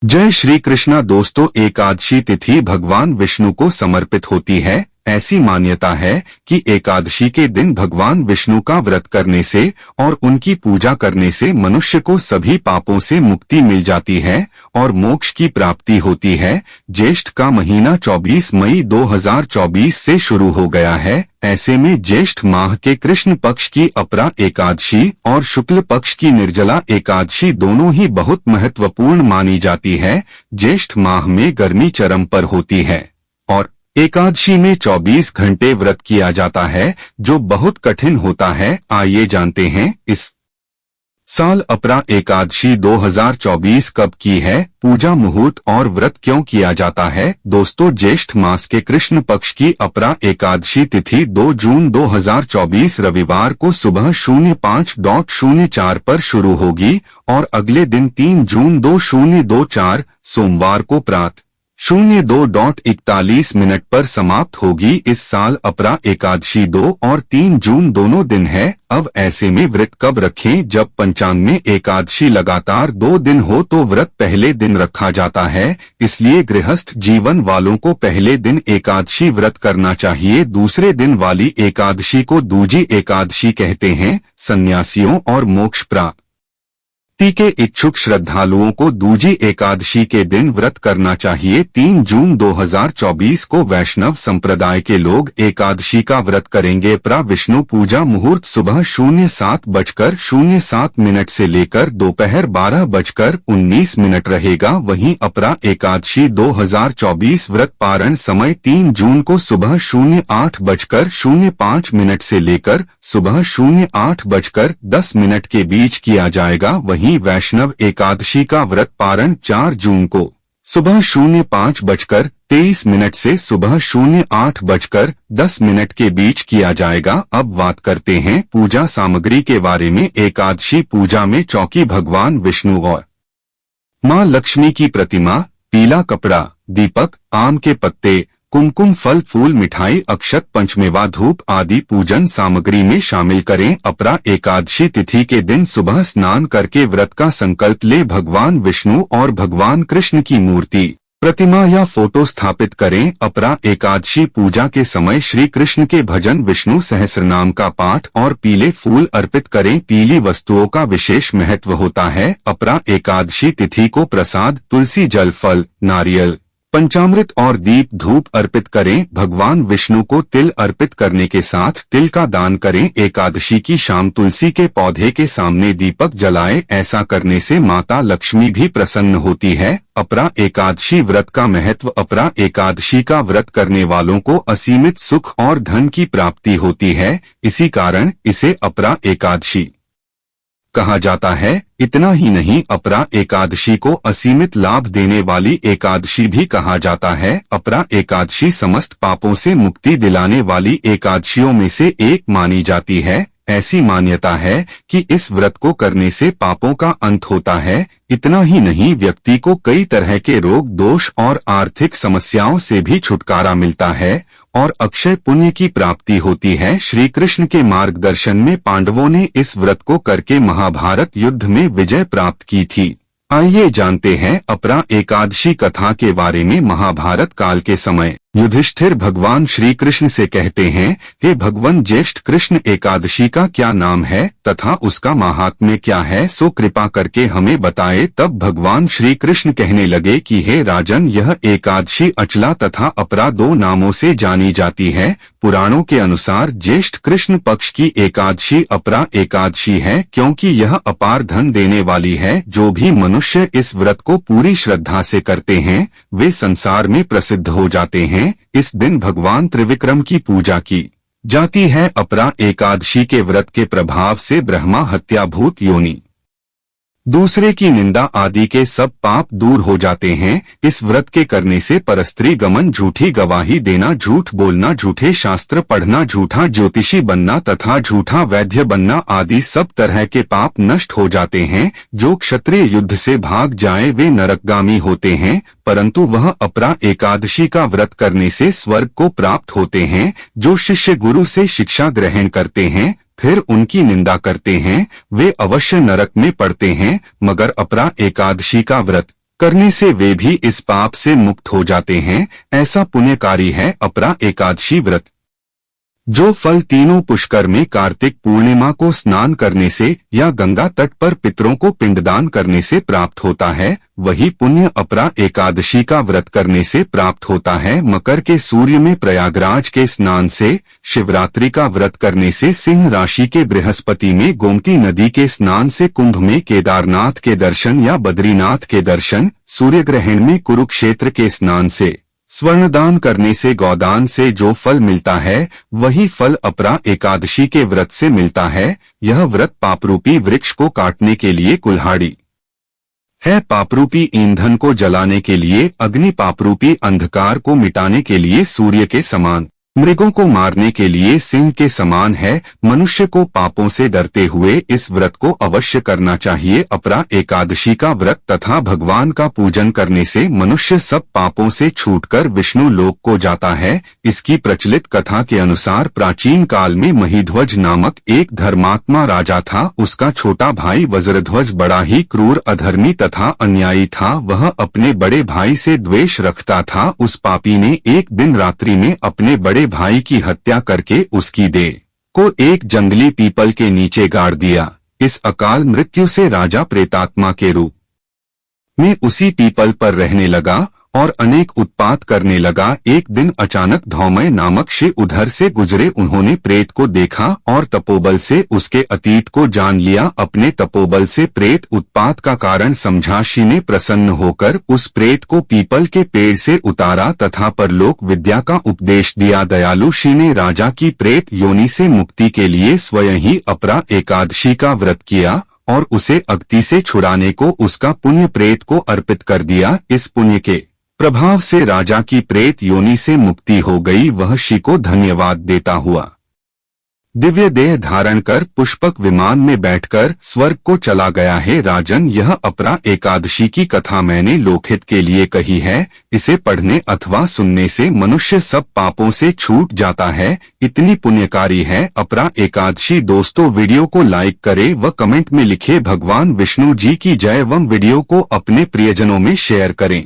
जय श्री कृष्णा। दोस्तों, एकादशी तिथि भगवान विष्णु को समर्पित होती है। ऐसी मान्यता है कि एकादशी के दिन भगवान विष्णु का व्रत करने से और उनकी पूजा करने से मनुष्य को सभी पापों से मुक्ति मिल जाती है और मोक्ष की प्राप्ति होती है। ज्येष्ठ का महीना 24 मई 2024 से शुरू हो गया है। ऐसे में ज्येष्ठ माह के कृष्ण पक्ष की अपरा एकादशी और शुक्ल पक्ष की निर्जला एकादशी दोनों ही बहुत महत्वपूर्ण मानी जाती है। ज्येष्ठ माह में गर्मी चरम पर होती है और एकादशी में 24 घंटे व्रत किया जाता है, जो बहुत कठिन होता है। आइए जानते हैं इस साल अपरा एकादशी 2024 कब की है, पूजा मुहूर्त और व्रत क्यों किया जाता है। दोस्तों, ज्येष्ठ मास के कृष्ण पक्ष की अपरा एकादशी तिथि 2 जून 2024 रविवार को सुबह 05:04 पर शुरू होगी और अगले दिन 3 जून 2024 सोमवार को प्रातः 02:41 पर समाप्त होगी। इस साल अपरा एकादशी 2 और 3 जून दोनों दिन है। अब ऐसे में व्रत कब रखें? जब पंचांग में एकादशी लगातार 2 दिन हो तो व्रत पहले दिन रखा जाता है। इसलिए गृहस्थ जीवन वालों को पहले दिन एकादशी व्रत करना चाहिए। दूसरे दिन वाली एकादशी को दूजी एकादशी कहते हैं। सन्यासियों और मोक्ष प्राप्ति के इच्छुक श्रद्धालुओं को दूजी एकादशी के दिन व्रत करना चाहिए। 3 जून 2024 को वैष्णव संप्रदाय के लोग एकादशी का व्रत करेंगे। अपरा विष्णु पूजा मुहूर्त सुबह 07:07 से लेकर दोपहर 12:19 रहेगा। वहीं अपरा एकादशी 2024 व्रत पारण समय 3 जून को सुबह 08:05 से लेकर सुबह 08:10 के बीच किया जाएगा। वहीं वैष्णव एकादशी का व्रत पारण 4 जून को सुबह 05:23 से सुबह 08:10 के बीच किया जाएगा। अब बात करते हैं पूजा सामग्री के बारे में। एकादशी पूजा में चौकी भगवान विष्णु और मां लक्ष्मी की प्रतिमा, पीला कपड़ा, दीपक, आम के पत्ते, कुमकुम, फल फूल, मिठाई, अक्षत, पंचमेवा, धूप आदि पूजन सामग्री में शामिल करें। अपरा एकादशी तिथि के दिन सुबह स्नान करके व्रत का संकल्प ले भगवान विष्णु और भगवान कृष्ण की मूर्ति, प्रतिमा या फोटो स्थापित करें। अपरा एकादशी पूजा के समय श्री कृष्ण के भजन, विष्णु सहस्रनाम का पाठ और पीले फूल अर्पित करें। पीली वस्तुओं का विशेष महत्व होता है। अपरा एकादशी तिथि को प्रसाद, तुलसी जल, फल, नारियल, पंचामृत और दीप धूप अर्पित करें। भगवान विष्णु को तिल अर्पित करने के साथ तिल का दान करें। एकादशी की शाम तुलसी के पौधे के सामने दीपक जलाएं। ऐसा करने से माता लक्ष्मी भी प्रसन्न होती है। अपरा एकादशी व्रत का महत्व। अपरा एकादशी का व्रत करने वालों को असीमित सुख और धन की प्राप्ति होती है। इसी कारण इसे अपरा एकादशी कहा जाता है। इतना ही नहीं, अपरा एकादशी को असीमित लाभ देने वाली एकादशी भी कहा जाता है। अपरा एकादशी समस्त पापों से मुक्ति दिलाने वाली एकादशियों में से एक मानी जाती है। ऐसी मान्यता है कि इस व्रत को करने से पापों का अंत होता है। इतना ही नहीं, व्यक्ति को कई तरह के रोग, दोष और आर्थिक समस्याओं से भी छुटकारा मिलता है और अक्षय पुण्य की प्राप्ति होती है। श्री कृष्ण के मार्गदर्शन में पांडवों ने इस व्रत को करके महाभारत युद्ध में विजय प्राप्त की थी। आइए जानते हैं अपरा एकादशी कथा के बारे में। महाभारत काल के समय युधिष्ठिर भगवान श्री कृष्ण से कहते हैं, हे भगवान, ज्येष्ठ कृष्ण एकादशी का क्या नाम है तथा उसका महात्म्य क्या है, सो कृपा करके हमें बताए। तब भगवान श्री कृष्ण कहने लगे कि हे राजन, यह एकादशी अचला तथा अपरा 2 नामों से जानी जाती है। पुराणों के अनुसार ज्येष्ठ कृष्ण पक्ष की एकादशी अपरा एकादशी है, क्योंकि यह अपार धन देने वाली है। जो भी मनुष्य इस व्रत को पूरी श्रद्धा से करते हैं वे संसार में प्रसिद्ध हो जाते हैं। इस दिन भगवान त्रिविक्रम की पूजा की जाती है। अपरा एकादशी के व्रत के प्रभाव से ब्रह्मा हत्या, भूत योनि, दूसरे की निंदा आदि के सब पाप दूर हो जाते हैं। इस व्रत के करने से परस्त्री गमन, झूठी गवाही देना, झूठ बोलना, झूठे शास्त्र पढ़ना, झूठा ज्योतिषी बनना तथा झूठा वैद्य बनना आदि सब तरह के पाप नष्ट हो जाते हैं। जो क्षत्रिय युद्ध से भाग जाए वे नरकगामी होते हैं, परंतु वह अपरा एकादशी का व्रत करने से स्वर्ग को प्राप्त होते हैं। जो शिष्य गुरु से शिक्षा ग्रहण करते हैं फिर उनकी निंदा करते हैं वे अवश्य नरक में पड़ते हैं। मगर अपरा एकादशी का व्रत करने से वे भी इस पाप से मुक्त हो जाते हैं। ऐसा पुण्यकारी है अपरा एकादशी व्रत। जो फल तीनों पुष्कर में कार्तिक पूर्णिमा को स्नान करने से या गंगा तट पर पितरों को पिंडदान करने से प्राप्त होता है, वही पुण्य अपरा एकादशी का व्रत करने से प्राप्त होता है। मकर के सूर्य में प्रयागराज के स्नान से, शिवरात्रि का व्रत करने से, सिंह राशि के बृहस्पति में गोमती नदी के स्नान से, कुंभ में केदारनाथ के दर्शन या बद्रीनाथ के दर्शन, सूर्यग्रहण में कुरुक्षेत्र के स्नान से, स्वर्णदान करने से, गौदान से जो फल मिलता है वही फल अपरा एकादशी के व्रत से मिलता है। यह व्रत पापरूपी वृक्ष को काटने के लिए कुल्हाड़ी है, पापरूपी ईंधन को जलाने के लिए अग्नि, पापरूपी अंधकार को मिटाने के लिए सूर्य के समान, मृगों को मारने के लिए सिंह के समान है। मनुष्य को पापों से डरते हुए इस व्रत को अवश्य करना चाहिए। अपरा एकादशी का व्रत तथा भगवान का पूजन करने से मनुष्य सब पापों से छूटकर विष्णु लोक को जाता है। इसकी प्रचलित कथा के अनुसार प्राचीन काल में महिध्वज नामक एक धर्मात्मा राजा था। उसका छोटा भाई वज्रध्वज बड़ा ही क्रूर, अधर्मी तथा अन्यायी था। वह अपने बड़े भाई से द्वेष रखता था। उस पापी ने एक दिन रात्रि में अपने बड़े भाई की हत्या करके उसकी देह को एक जंगली पीपल के नीचे गाड़ दिया। इस अकाल मृत्यु से राजा प्रेतात्मा के रूप में उसी पीपल पर रहने लगा और अनेक उत्पात करने लगा। एक दिन अचानक धौमय नामक शिव उधर से गुजरे। उन्होंने प्रेत को देखा और तपोबल से उसके अतीत को जान लिया। अपने तपोबल से प्रेत उत्पात का कारण समझा। शिव ने प्रसन्न होकर उस प्रेत को पीपल के पेड़ से उतारा तथा परलोक विद्या का उपदेश दिया। दयालु शिव ने राजा की प्रेत योनि से मुक्ति के लिए स्वयं ही अपरा एकादशी का व्रत किया और उसे अग्नि से छुड़ाने को उसका पुण्य प्रेत को अर्पित कर दिया। इस पुण्य के प्रभाव से राजा की प्रेत योनि से मुक्ति हो गई। वह शिव को धन्यवाद देता हुआ दिव्य देह धारण कर पुष्पक विमान में बैठकर स्वर्ग को चला गया है। राजन, यह अपरा एकादशी की कथा मैंने लोकहित के लिए कही है। इसे पढ़ने अथवा सुनने से मनुष्य सब पापों से छूट जाता है। इतनी पुण्यकारी है अपरा एकादशी। दोस्तों, वीडियो को लाइक करें व कमेंट में लिखे भगवान विष्णु जी की जय। वीडियो को अपने प्रियजनों में शेयर करें।